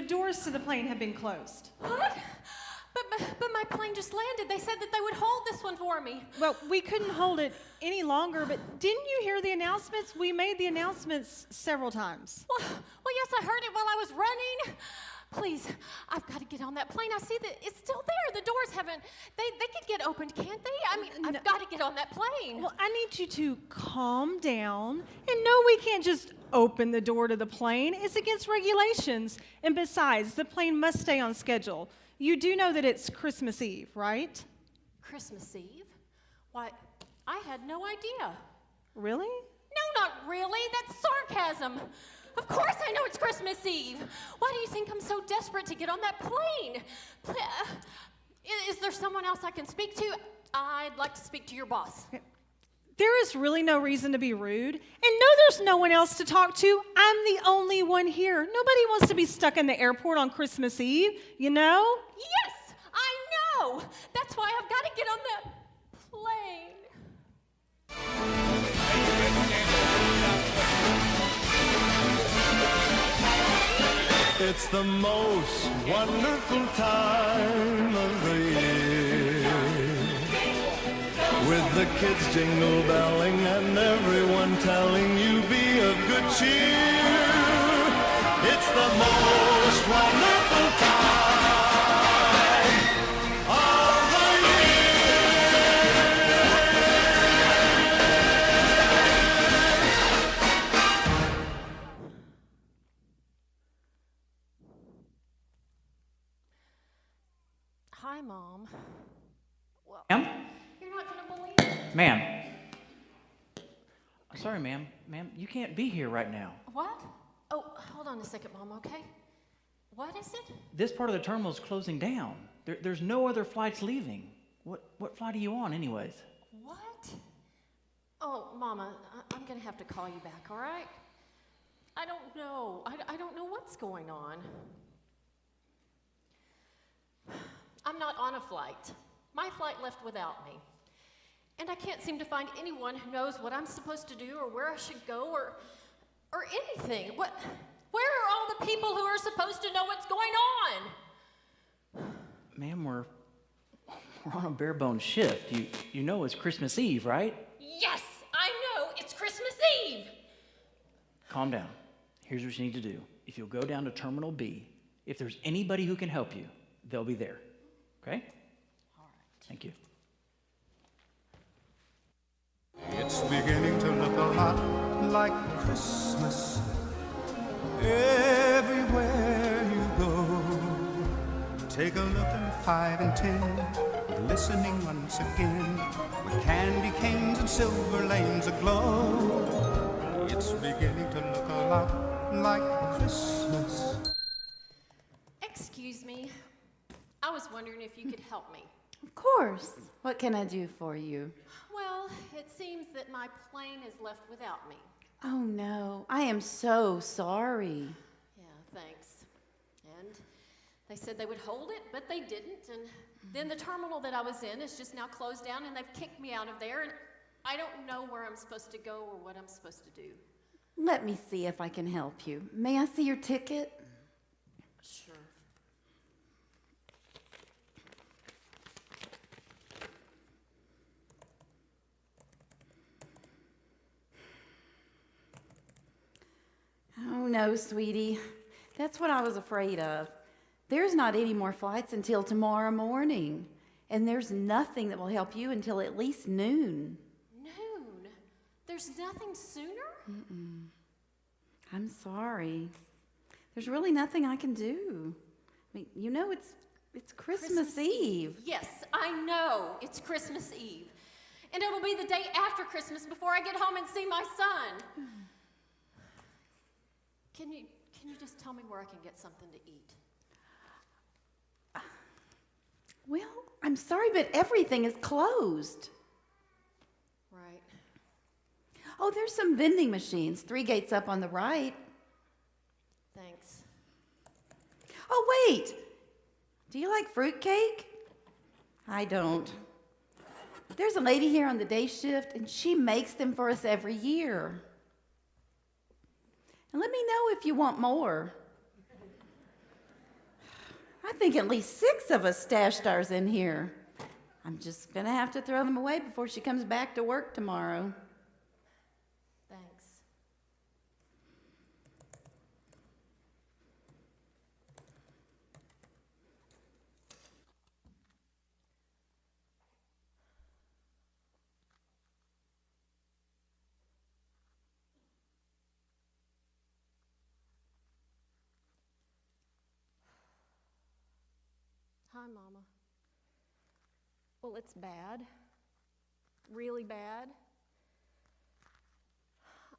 the doors to the plane have been closed. What? But my plane just landed. They said that they would hold this one for me. Well, we couldn't hold it any longer, but didn't you hear the announcements? We made the announcements several times. Well, yes, I heard it while I was running. Please, I've got to get on that plane. I see that it's still there. The doors haven't, they could get opened, can't they? I mean, I've got to get on that plane. Well, I need you to calm down. And no, we can't just open the door to the plane. It's against regulations. And besides, the plane must stay on schedule. You do know that it's Christmas Eve, right? Christmas Eve? Why, I had no idea. Really? No, not really. That's sarcasm. Of course I know it's Christmas Eve. Why do you think I'm so desperate to get on that plane? Is there someone else I can speak to? I'd like to speak to your boss. There is really no reason to be rude. And no, there's no one else to talk to. I'm the only one here. Nobody wants to be stuck in the airport on Christmas Eve, you know? Yes, I know. That's why I've got to get on that plane. It's the most wonderful time of the year, with the kids jingle belling and everyone telling you be of good cheer. It's the most wonderful time of the Hi, Mom. Well, Ma'am? you're not going to believe it. Ma'am. I'm sorry, ma'am. Ma'am, you can't be here right now. What? Oh, hold on a second, Mom, okay? What is it? This part of the terminal is closing down. There's no other flights leaving. What flight are you on, anyways? What? Oh, Mama, I'm going to have to call you back, all right? I don't know. I don't know what's going on. I'm not on a flight. My flight left without me. And I can't seem to find anyone who knows what I'm supposed to do or where I should go or anything. Where are all the people who are supposed to know what's going on? Ma'am, we're on a bare bones shift. You know it's Christmas Eve, right? Yes, I know. It's Christmas Eve. Calm down. Here's what you need to do. If you'll go down to Terminal B, if there's anybody who can help you, they'll be there. Okay? All right. Thank you. It's beginning to look a lot like Christmas everywhere you go. Take a look at 5 and 10, glistening once again, with candy canes and silver lanes aglow. It's beginning to look a lot like Christmas. Excuse me. I was wondering if you could help me. Of course. What can I do for you? Well, it seems that my plane is left without me. Oh, no. I am so sorry. Yeah, thanks. And they said they would hold it, but they didn't. And then the terminal that I was in is just now closed down, and they've kicked me out of there. And I don't know where I'm supposed to go or what I'm supposed to do. Let me see if I can help you. May I see your ticket? Sure. Oh, no, sweetie. That's what I was afraid of. There's not any more flights until tomorrow morning. And there's nothing that will help you until at least noon. Noon? There's nothing sooner? Mm-mm. I'm sorry. There's really nothing I can do. I mean, you know it's Christmas Eve. Yes, I know. It's Christmas Eve. And it'll be the day after Christmas before I get home and see my son. Can you just tell me where I can get something to eat? Well, I'm sorry, but everything is closed. Right. Oh, there's some vending machines, 3 gates up on the right. Thanks. Oh, wait. Do you like fruitcake? I don't. There's a lady here on the day shift, and she makes them for us every year. And let me know if you want more. think at least 6 of us stashed ours in here. I'm just gonna have to throw them away before she comes back to work tomorrow. Thanks. Hi, Mama. Well, it's bad. Really bad.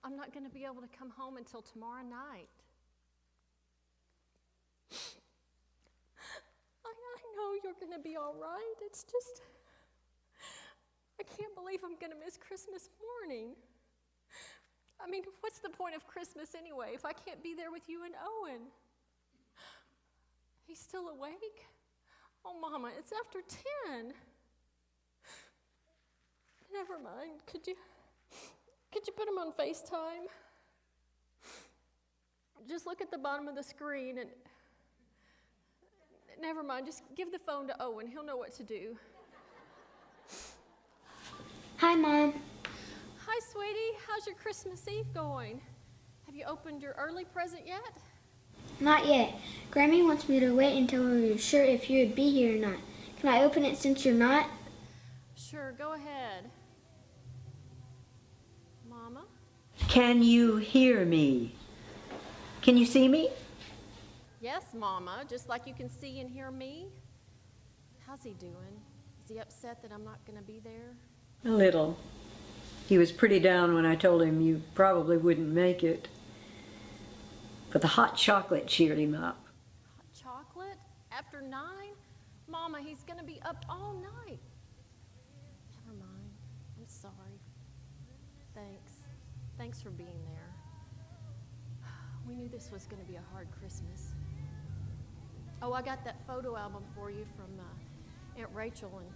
I'm not going to be able to come home until tomorrow night. I know you're going to be all right. It's just, I can't believe I'm going to miss Christmas morning. I mean, what's the point of Christmas anyway if I can't be there with you and Owen? He's still awake? Oh, Mama, it's after 10. Never mind. Could you put him on FaceTime? Just look at the bottom of the screen and never mind. Just give the phone to Owen. He'll know what to do. Hi, Mom. Hi, sweetie. How's your Christmas Eve going? Have you opened your early present yet? Not yet. Grammy wants me to wait until we were sure if you would be here or not. Can I open it since you're not? Sure, go ahead. Mama? Can you hear me? Can you see me? Yes, Mama, just like you can see and hear me. How's he doing? Is he upset that I'm not going to be there? A little. He was pretty down when I told him you probably wouldn't make it. But the hot chocolate cheered him up. Hot chocolate? After 9? Mama, he's going to be up all night. Never mind. I'm sorry. Thanks. Thanks for being there. We knew this was going to be a hard Christmas. Oh, I got that photo album for you from Aunt Rachel, and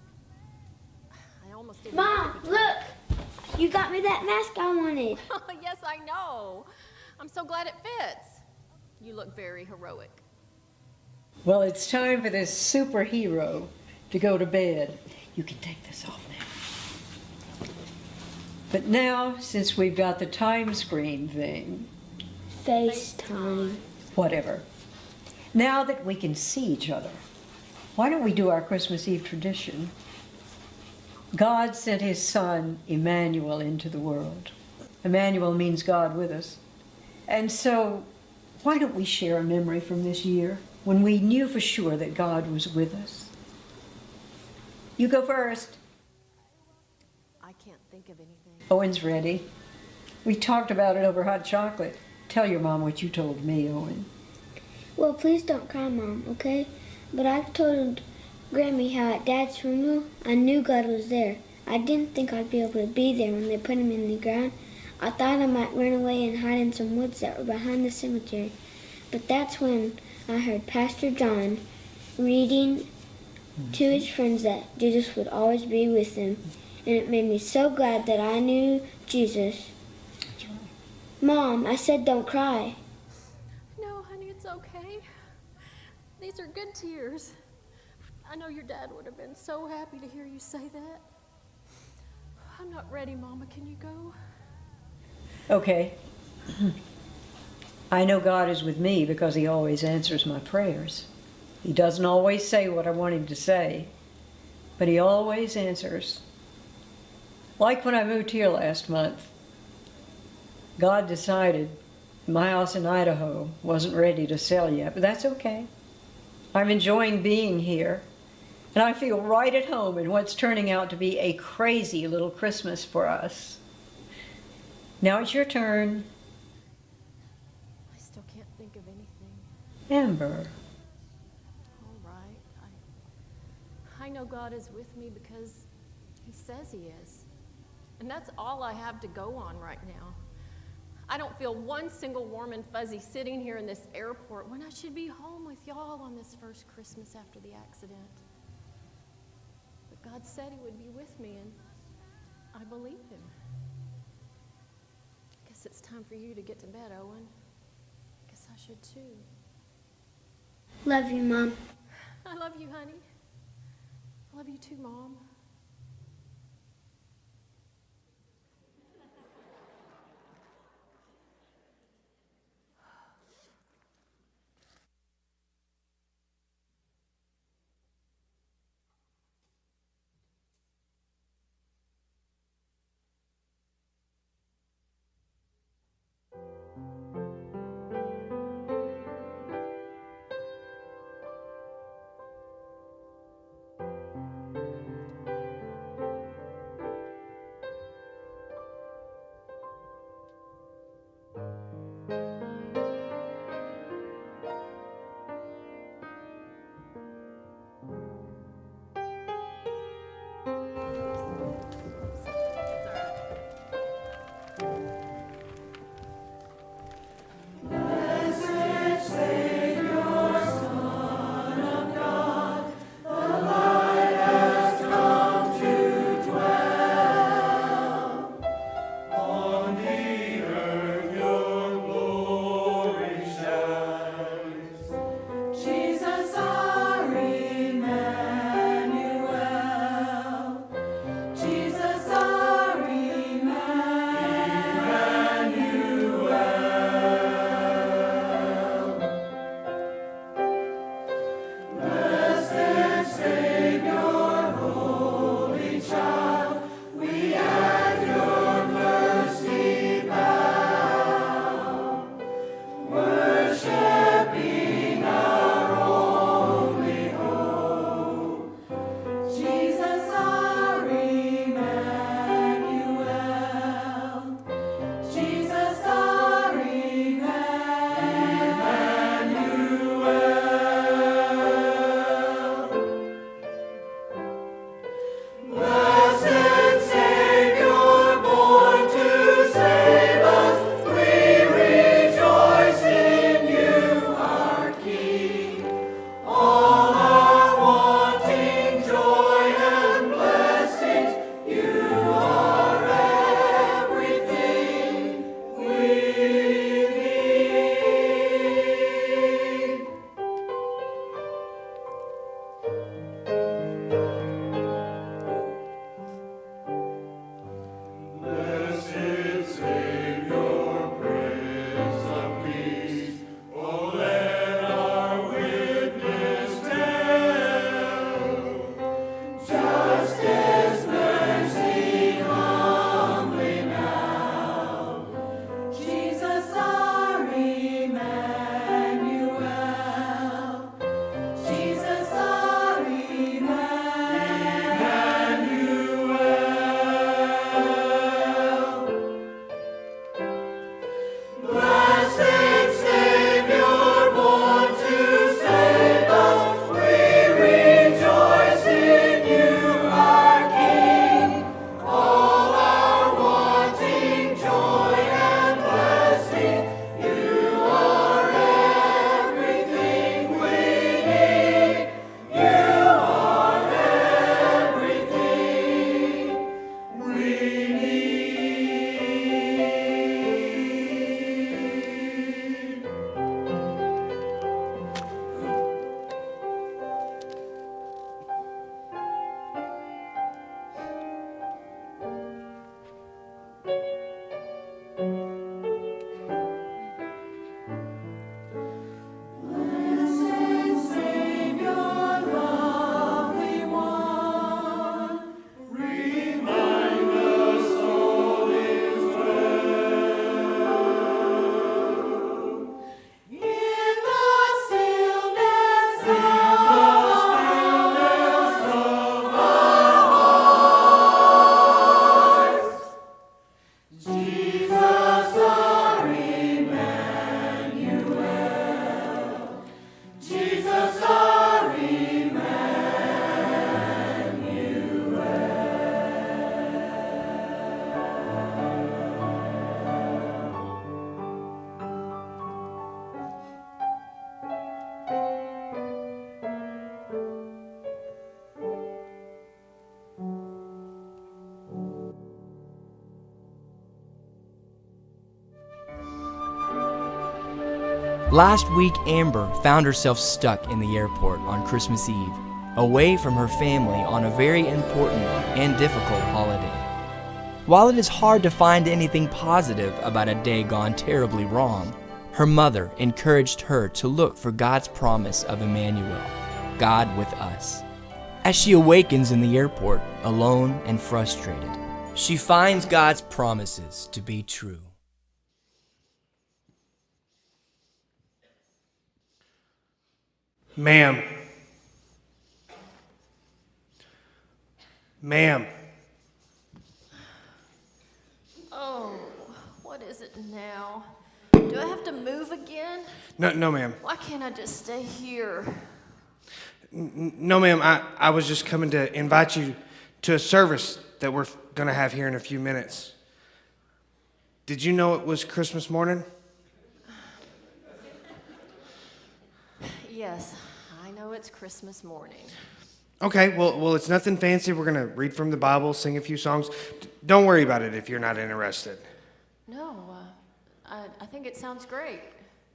I almost didn't Mom, make it look! You got me that mask I wanted. Yes, I know. I'm so glad it fits. You look very heroic. Well, it's time for this superhero to go to bed. You can take this off now. But now, since we've got the time screen thing, FaceTime. whatever. Now that we can see each other, why don't we do our Christmas Eve tradition? God sent his son, Emmanuel, into the world. Emmanuel means God with us. And so, why don't we share a memory from this year when we knew for sure that God was with us? You go first. I can't think of anything. Owen's ready. We talked about it over hot chocolate. Tell your mom what you told me, Owen. Well, please don't cry, Mom, okay? But I told Grammy how at Dad's funeral, I knew God was there. I didn't think I'd be able to be there when they put him in the ground. I thought I might run away and hide in some woods that were behind the cemetery. But that's when I heard Pastor John reading to his friends that Jesus would always be with them. And it made me so glad that I knew Jesus. That's right. Mom, I said don't cry. No, honey, it's okay. These are good tears. I know your dad would have been so happy to hear you say that. I'm not ready, Mama. Can you go? Okay. I know God is with me because he always answers my prayers. He doesn't always say what I want him to say, but he always answers. Like when I moved here last month, God decided my house in Idaho wasn't ready to sell yet, but that's okay. I'm enjoying being here, and I feel right at home in what's turning out to be a crazy little Christmas for us. Now it's your turn. I still can't think of anything. Amber. All right. I know God is with me because he says he is. And that's all I have to go on right now. I don't feel one single warm and fuzzy sitting here in this airport when I should be home with y'all on this first Christmas after the accident. But God said he would be with me, and I believe him. Guess it's time for you to get to bed, Owen. Guess I should too. Love you, Mom. I love you, honey. I love you too, Mom. Last week, Amber found herself stuck in the airport on Christmas Eve, away from her family on a very important and difficult holiday. While it is hard to find anything positive about a day gone terribly wrong, her mother encouraged her to look for God's promise of Emmanuel, God with us. As she awakens in the airport, alone and frustrated, she finds God's promises to be true. Ma'am. Ma'am. Oh, what is it now? Do I have to move again? No, ma'am. Why can't I just stay here? No, ma'am. I was just coming to invite you to a service that we're going to have here in a few minutes. Did you know it was Christmas morning? Yes, I know it's Christmas morning. Okay, well, it's nothing fancy. We're going to read from the Bible, sing a few songs. Don't worry about it if you're not interested. No, I think it sounds great.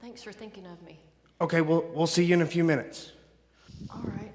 Thanks for thinking of me. Okay, we'll see you in a few minutes. All right.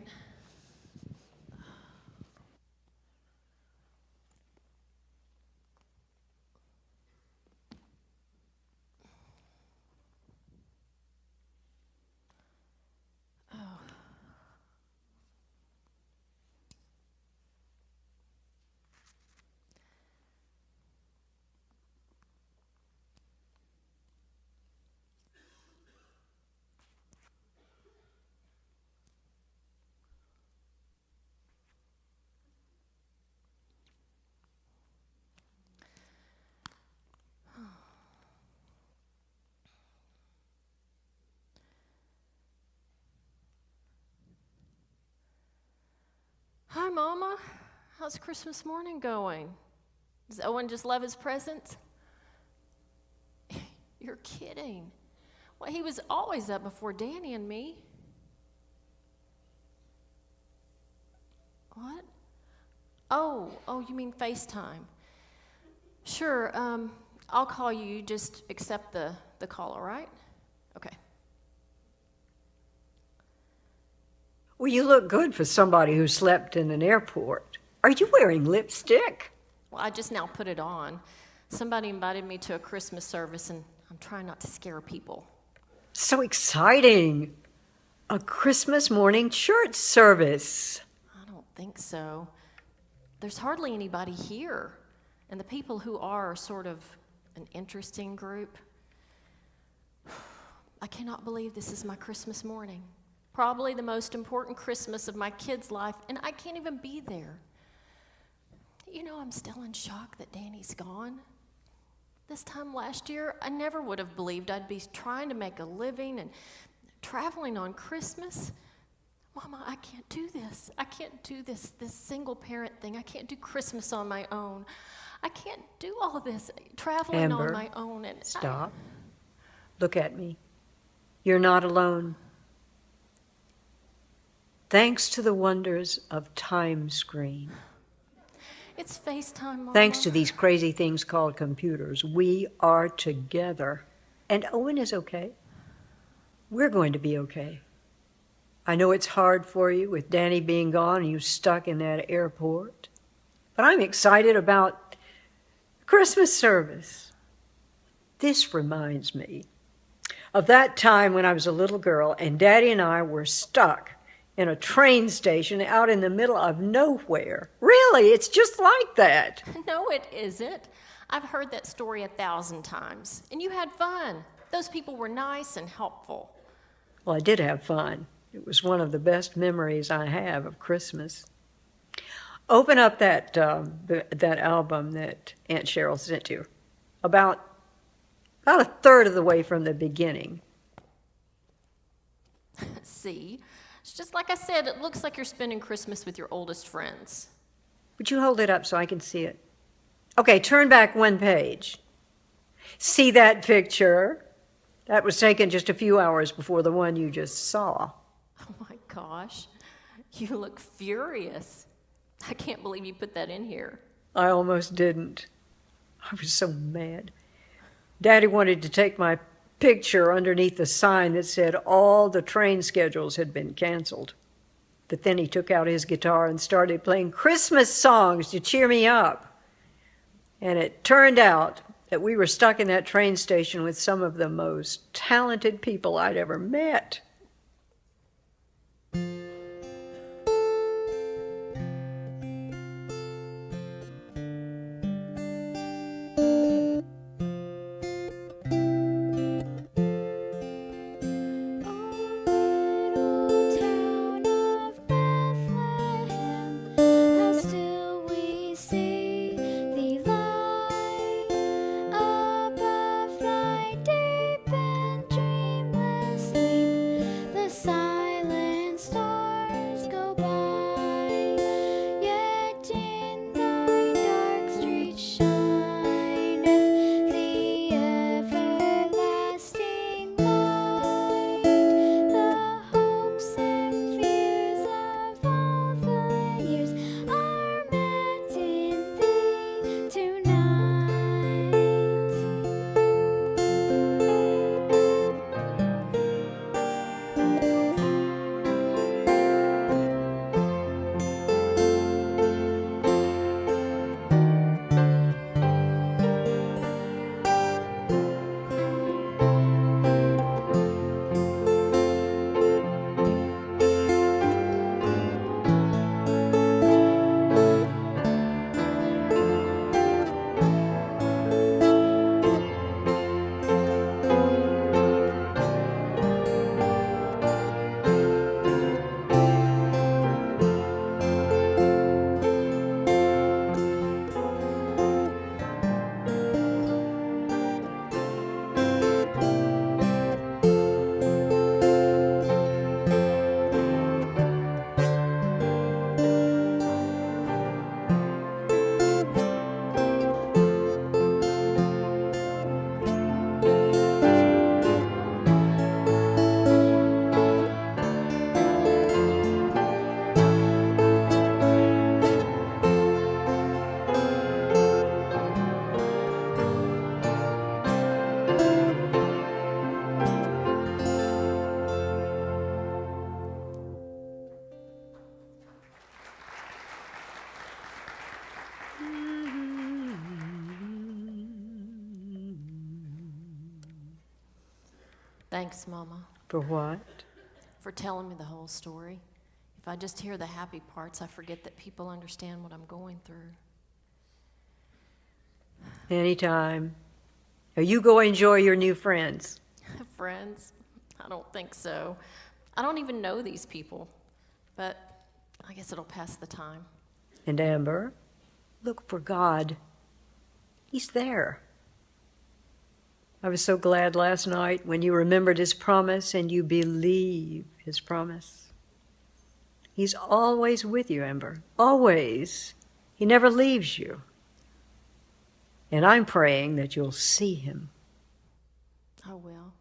Hi, Mama. How's Christmas morning going? Does Owen just love his presents? You're kidding. Well, he was always up before Danny and me. What? Oh, you mean FaceTime. Sure, I'll call you. You just accept the call, all right? Okay. Well, you look good for somebody who slept in an airport. Are you wearing lipstick? Well, I just now put it on. Somebody invited me to a Christmas service, and I'm trying not to scare people. So exciting. A Christmas morning church service. I don't think so. There's hardly anybody here, and the people who are sort of an interesting group. I cannot believe this is my Christmas morning. Probably the most important Christmas of my kid's life, and I can't even be there. You know, I'm still in shock that Danny's gone. This time last year, I never would have believed I'd be trying to make a living and traveling on Christmas. Mama, I can't do this. I can't do this single parent thing. I can't do Christmas on my own. I can't do all this traveling Amber, on my own. And stop. Look at me. You're not alone. Thanks to the wonders of time screen. It's FaceTime, Mama. Thanks to these crazy things called computers, we are together. And Owen is okay. We're going to be okay. I know it's hard for you with Danny being gone and you stuck in that airport. But I'm excited about Christmas service. This reminds me of that time when I was a little girl and Daddy and I were stuck in a train station out in the middle of nowhere. Really, it's just like that. No, it isn't. I've heard that story 1,000 times. And you had fun. Those people were nice and helpful. Well, I did have fun. It was one of the best memories I have of Christmas. Open up that album that Aunt Cheryl sent you. About a third of the way from the beginning. See? It's just like I said, it looks like you're spending Christmas with your oldest friends. Would you hold it up so I can see it? Okay, turn back one page. See that picture? That was taken just a few hours before the one you just saw. Oh my gosh, you look furious. I can't believe you put that in here. I almost didn't. I was so mad. Daddy wanted to take my picture underneath the sign that said all the train schedules had been canceled. But then he took out his guitar and started playing Christmas songs to cheer me up. And it turned out that we were stuck in that train station with some of the most talented people I'd ever met. Thanks, Mama, For what? for telling me the whole story. If I just hear the happy parts, I forget that people understand what I'm going through. Anytime. Now you go enjoy your new friends. Friends? I don't think so. I don't even know these people, but I guess it'll pass the time. And Amber, look for God. He's there. I was so glad last night when you remembered his promise and you believe his promise. He's always with you, Amber. Always. He never leaves you. And I'm praying that you'll see him. I will.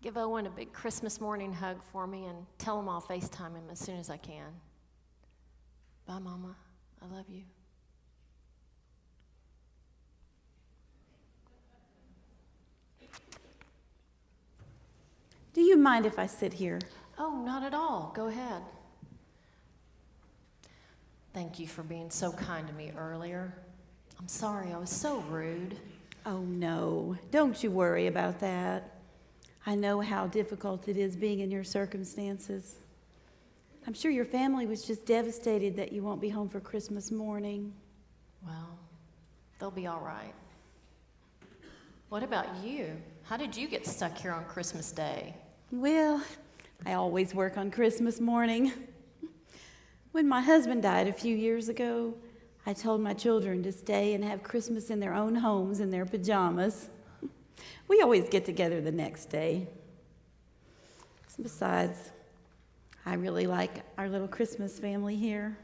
Give Owen a big Christmas morning hug for me and tell him I'll FaceTime him as soon as I can. Bye, Mama. I love you. Do you mind if I sit here? Oh, not at all. Go ahead. Thank you for being so kind to me earlier. I'm sorry I was so rude. Oh, no. Don't you worry about that. I know how difficult it is being in your circumstances. I'm sure your family was just devastated that you won't be home for Christmas morning. Well, they'll be all right. What about you? How did you get stuck here on Christmas Day? Well, I always work on Christmas morning. When my husband died a few years ago, I told my children to stay and have Christmas in their own homes in their pajamas. We always get together the next day. Besides, I really like our little Christmas family here.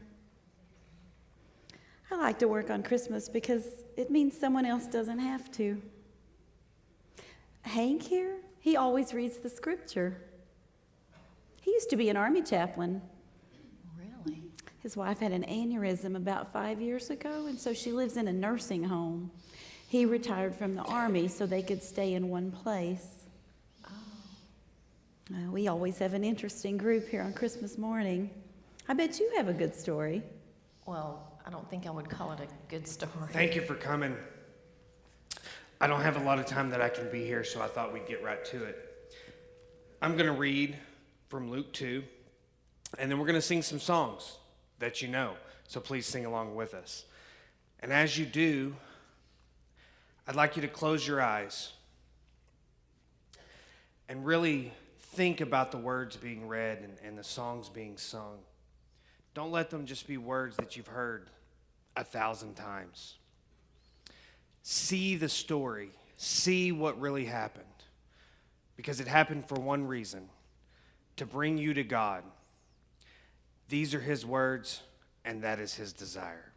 I like to work on Christmas because it means someone else doesn't have to. Hank here, he always reads the scripture. He used to be an army chaplain. Really? His wife had an aneurysm about 5 years ago, and so she lives in a nursing home. He retired from the Army so they could stay in one place. We always have an interesting group here on Christmas morning. I bet you have a good story. Well, I don't think I would call it a good story. Thank you for coming. I don't have a lot of time that I can be here, so I thought we'd get right to it. I'm going to read from Luke 2, and then we're going to sing some songs that you know, so please sing along with us. And as you do, I'd like you to close your eyes and really think about the words being read and the songs being sung. Don't let them just be words that you've heard 1,000 times. See the story. See what really happened. Because it happened for one reason, to bring you to God. These are his words, and that is his desire.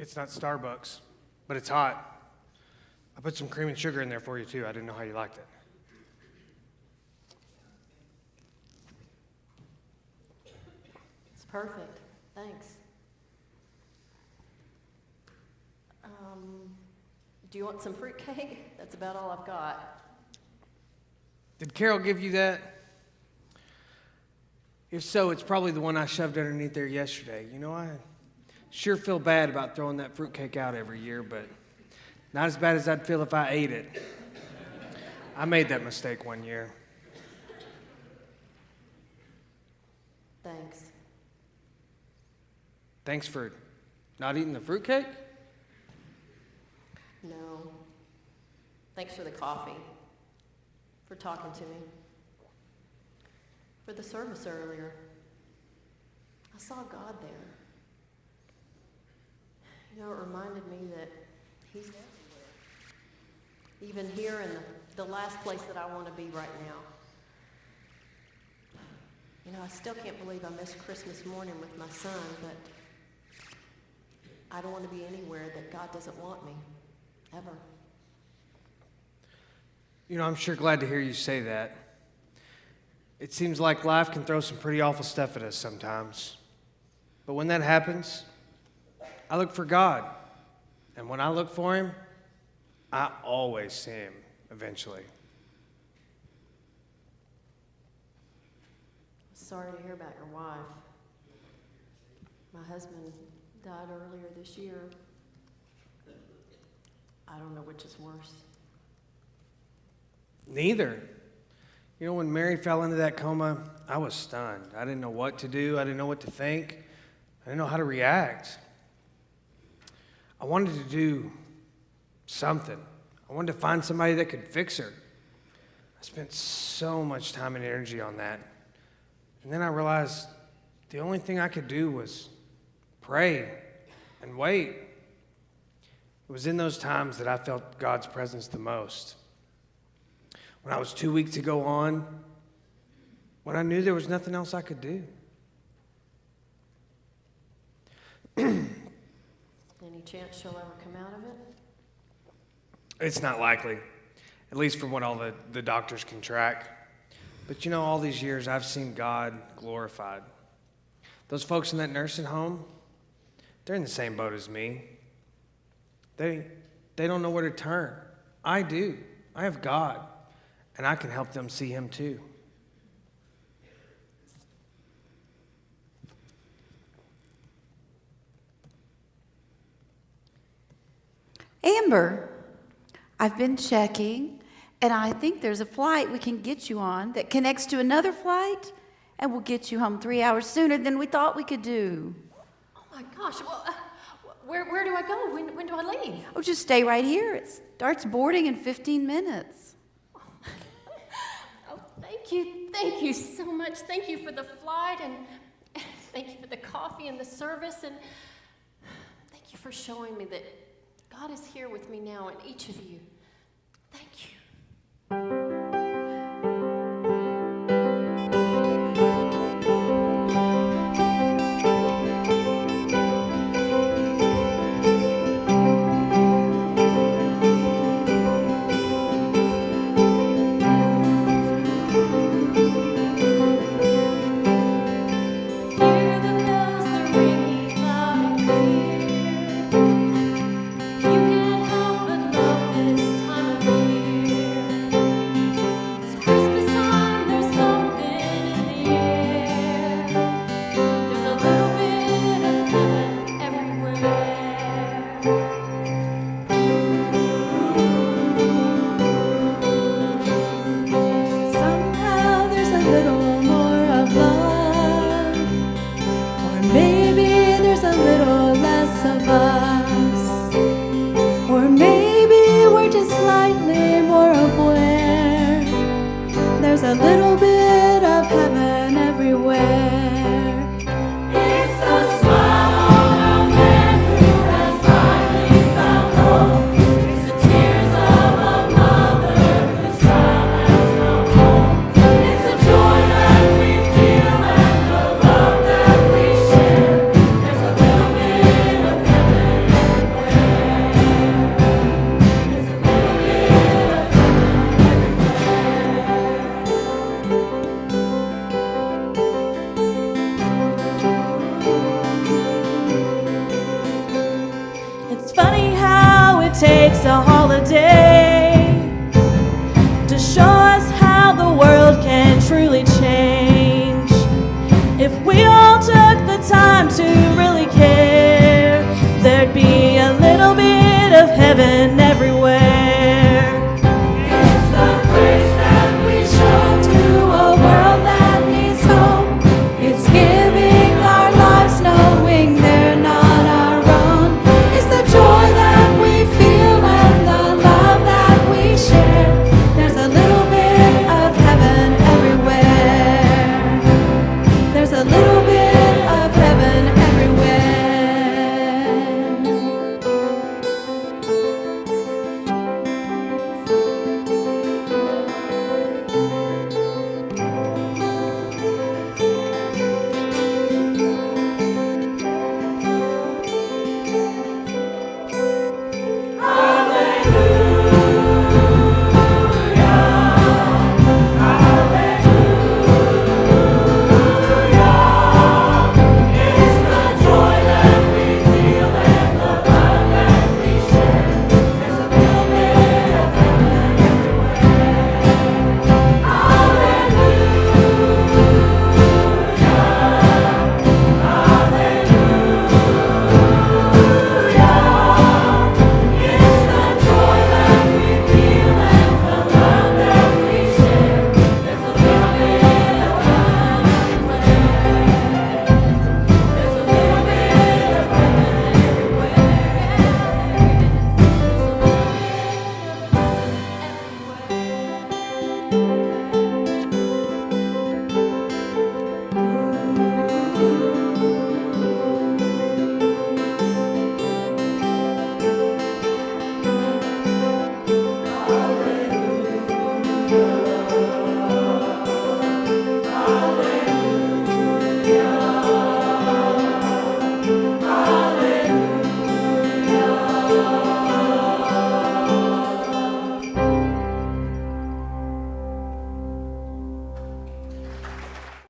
It's not Starbucks, but it's hot. I put some cream and sugar in there for you, too. I didn't know how you liked it. It's perfect. Thanks. Do you want some fruitcake? That's about all I've got. Did Carol give you that? If so, it's probably the one I shoved underneath there yesterday. You know, I sure feel bad about throwing that fruitcake out every year, but not as bad as I'd feel if I ate it. I made that mistake one year. Thanks. Thanks for not eating the fruitcake? No. Thanks for the coffee. For talking to me. For the service earlier. I saw God there. You know, it reminded me that He's everywhere. Even here in the last place that I want to be right now. You know, I still can't believe I missed Christmas morning with my son, but I don't want to be anywhere that God doesn't want me, ever. You know, I'm sure glad to hear you say that. It seems like life can throw some pretty awful stuff at us sometimes. But when that happens, I look for God. And when I look for Him, I always see Him eventually. Sorry to hear about your wife. My husband died earlier this year. I don't know which is worse. Neither. You know, when Mary fell into that coma, I was stunned. I didn't know what to do. I didn't know what to think. I didn't know how to react. I wanted to do something. I wanted to find somebody that could fix her. I spent so much time and energy on that. And then I realized the only thing I could do was pray and wait. It was in those times that I felt God's presence the most. When I was too weak to go on, when I knew there was nothing else I could do. Any chance she'll ever come out of it? It's not likely, at least from what all the doctors can track. But you know, all these years I've seen God glorified. Those folks in that nursing home, they're in the same boat as me. They don't know where to turn. I do. I have God, and I can help them see Him too. Amber, I've been checking, and I think there's a flight we can get you on that connects to another flight, and will get you home 3 hours sooner than we thought we could do. Oh my gosh, well, where do I go? When do I leave? Oh, just stay right here. It starts boarding in 15 minutes. Oh, thank you so much. Thank you for the flight, and thank you for the coffee and the service, and thank you for showing me that God is here with me now, and each of you. Thank you. You can't help but love this a heart.